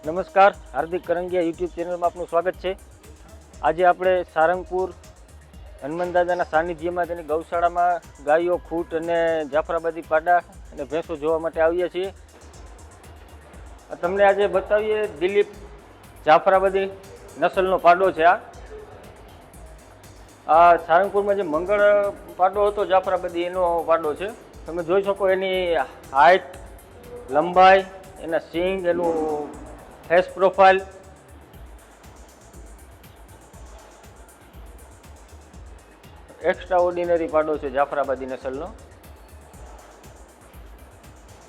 નમસ્કાર, હાર્દિક કરંગિયા યુટ્યુબ ચેનલમાં આપનું સ્વાગત છે। આજે આપણે સારંગપુર હનુમાન દાદાના સાનિધ્યમાં તેની ગૌશાળામાં ગાયો, ખૂંટ અને જાફરાબાદી પાડા અને ભેંસો જોવા માટે આવ્યા છીએ। તમને આજે બતાવીએ દિલીપ જાફરાબાદી નસલનો પાડો છે। આ સારંગપુરમાં જે મંગળ પાડો હતો જાફરાબાદી એનો પાડો છે। તમે જોઈ શકો એની હાઇટ, લંબાઈ, એના સિંગ, એનું ફેસ પ્રોફાઇલ, એક્સ્ટ્રા ઓર્ડિનરી પાડો છે જાફરાબાદી નસલનો।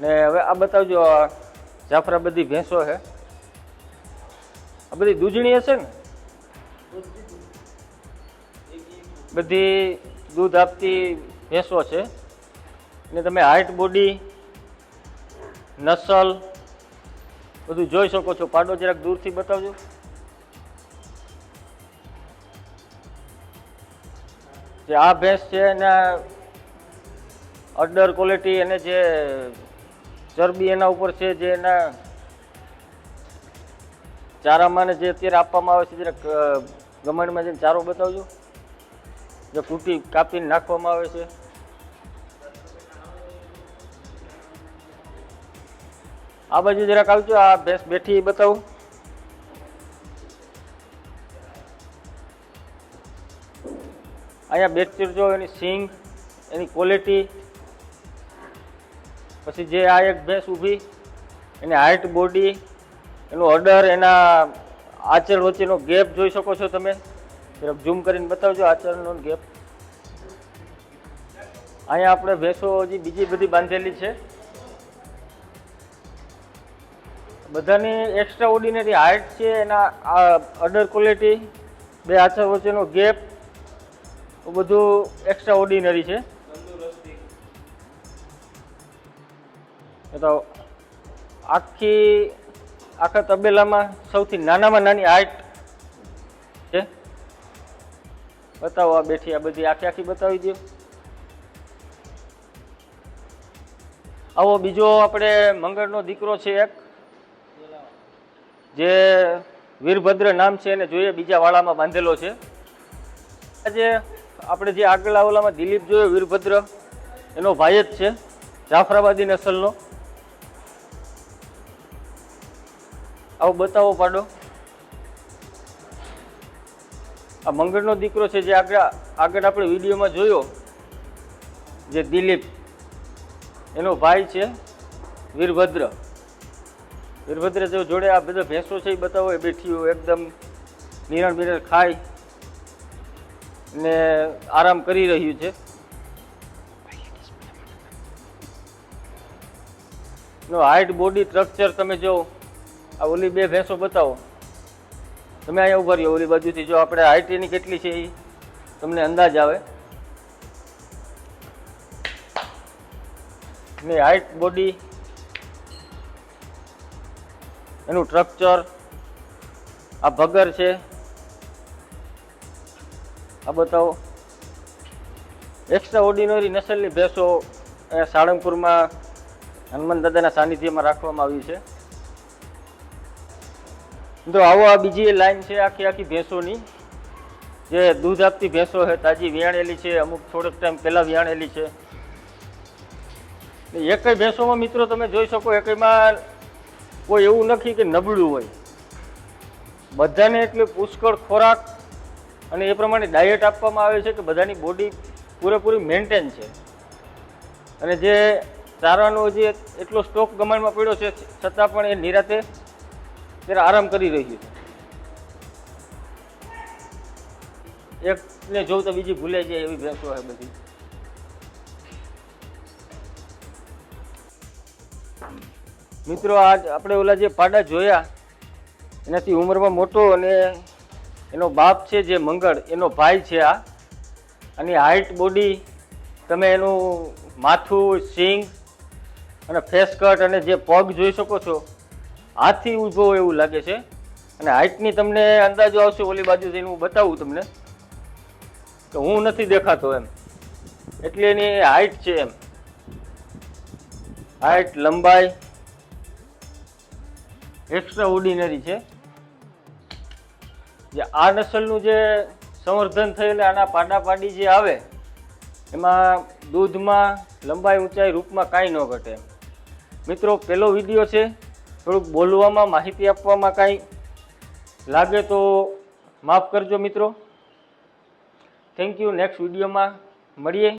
ને હવે આ બતાવજો, આ જાફરાબાદી ભેંસો છે, આ બધી દૂધણી હશે ને? બધી દૂધ આપતી ભેંસો છે। ને તમે હાઇટ, બોડી, નસલ બધું જોઈ શકો છો। પાડો જરાક દૂરથી બતાવજો। જે આ ભેંસ છે એના અડર ક્વોલિટી અને જે ચરબી એના ઉપર છે, જે એના ચારામાં ને જે અત્યારે આપવામાં આવે છે, જરાક ગમાણમાં જઈને ચારો બતાવજો, જે કૂટી કાપીને નાખવામાં આવે છે। આ બાજુ જરાક આવજો, આ ભેંસ બેઠી બતાવું। અહીંયા બેઠી જો એની સિંગ, એની ક્વોલિટી, પછી જે આ એક ભેંસ ઊભી, એની હાઇટ, બોડી, એનું અડર, એના આચર વચ્ચેનો ગેપ જોઈ શકો છો તમે। જરાક ઝૂમ કરીને બતાવજો આચરનો ગેપ। અહીંયા આપણે ભેંસો હજી બીજી બધી બાંધેલી છે, બધાની એક્સ્ટ્રા ઓર્ડિનરી હાઇટ છે, એના અડર ક્વોલિટી, બે આચર વચ્ચેનો ગેપ, બધું એક્સ્ટ્રા ઓર્ડિનરી છે। તો આખા તબેલામાં સૌથી નાનામાં નાની હાઇટ છે। બતાવો, આ બેઠી, આ બધી આખી બતાવી દો। આવો બીજો આપણે મંગળનો દીકરો છે એક, જે વીરભદ્ર નામ છે, એને જોઈએ બીજા વાળામાં બાંધેલો છે। આજે આપણે જે આગલા ઓલામાં દિલીપ જોયો વીરભદ્ર, એનો ભાઈ જ છે, જાફરાબાદી નસલનો। આવો બતાવો પાડો। આ મંગળનો દીકરો છે, જે આગળ આપણે વિડીયોમાં જોયો, જે દિલીપ, એનો ભાઈ છે વીરભદ્ર। વીરભદ્ર જો જોડે આ બધા ભેંસો છે એ બતાવો, એ બેઠી એકદમ નિરાણ ખાઈ ને આરામ કરી રહ્યું છે। નો હાઇટ, બોડી, સ્ટ્રક્ચર તમે જો, આ ઓલી બે ભેંસો બતાવો। તમે અહીંયા ઉભા રહ્યો, ઓલી બાજુથી જો આપણે હાઇટ એની કેટલી છે એ તમને અંદાજ આવે। ને હાઇટ, બોડી, એનું સ્ટ્રક્ચર, આ ભગર છે, આ બતાવો। એક્સ્ટ્રા ઓર્ડિનરી નસલની ભેંસો સાળંગપુરમાં હનુમાન દાદાના સાનિધ્યમાં રાખવામાં આવી છે। તો આવો, આ બીજી લાઈન છે આખી ભેંસોની, જે દૂધ આપતી ભેંસો છે, તાજી વિયાણેલી છે, અમુક થોડોક ટાઈમ પહેલા વિયાણેલી છે। એકય ભેંસોમાં મિત્રો તમે જોઈ શકો, એકયમાં કોઈ એવું નથી કે નબળું હોય, બધાને એટલે પુષ્કળ ખોરાક અને એ પ્રમાણે ડાયટ આપવામાં આવે છે કે બધાની બોડી પૂરેપૂરી મેન્ટેન છે। અને જે ચારાનો જે એટલો સ્ટોક ગમાણમાં પડ્યો છે, છતાં પણ એ નિરાતે ત્યારે આરામ કરી રહ્યું છે। એકને જોઉં તો બીજી ભૂલે જાય એવી ભેંસો છે બધી। મિત્રો, આજ આપણે ઓલા જે પાડા જોયા, એનાથી ઉંમરમાં મોટો અને એનો બાપ છે જે મંગળ, એનો ભાઈ છે આ। અને હાઇટ, બોડી, તમે એનું માથું, સિંગ અને ફેસ કટ અને જે પગ જોઈ શકો છો, હાથથી ઊભો એવું લાગે છે। અને હાઇટની તમને અંદાજો આવશે, ઓલી બાજુથી હું બતાવું તમને, કે હું નથી દેખાતો એમ, એટલી એની હાઇટ છે એમ। હાઇટ, લંબાઈ, એક્સ્ટ્રા ઓર્ડિનરી છે. જે આ નસલનું જે સંવર્ધન થયેલ આના પાડા પાડી જે આવે એમાં દૂધમાં, લંબાઈ, ઊંચાઈ, રૂપમાં કાંઈ ન ઘટે. મિત્રો પહેલો વિડીયો છે, થોડુંક બોલવામાં, માહિતી આપવામાં કાંઈ લાગે તો માફ કરજો મિત્રો. Thank you. નેક્સ્ટ વિડીયોમાં મળીએ.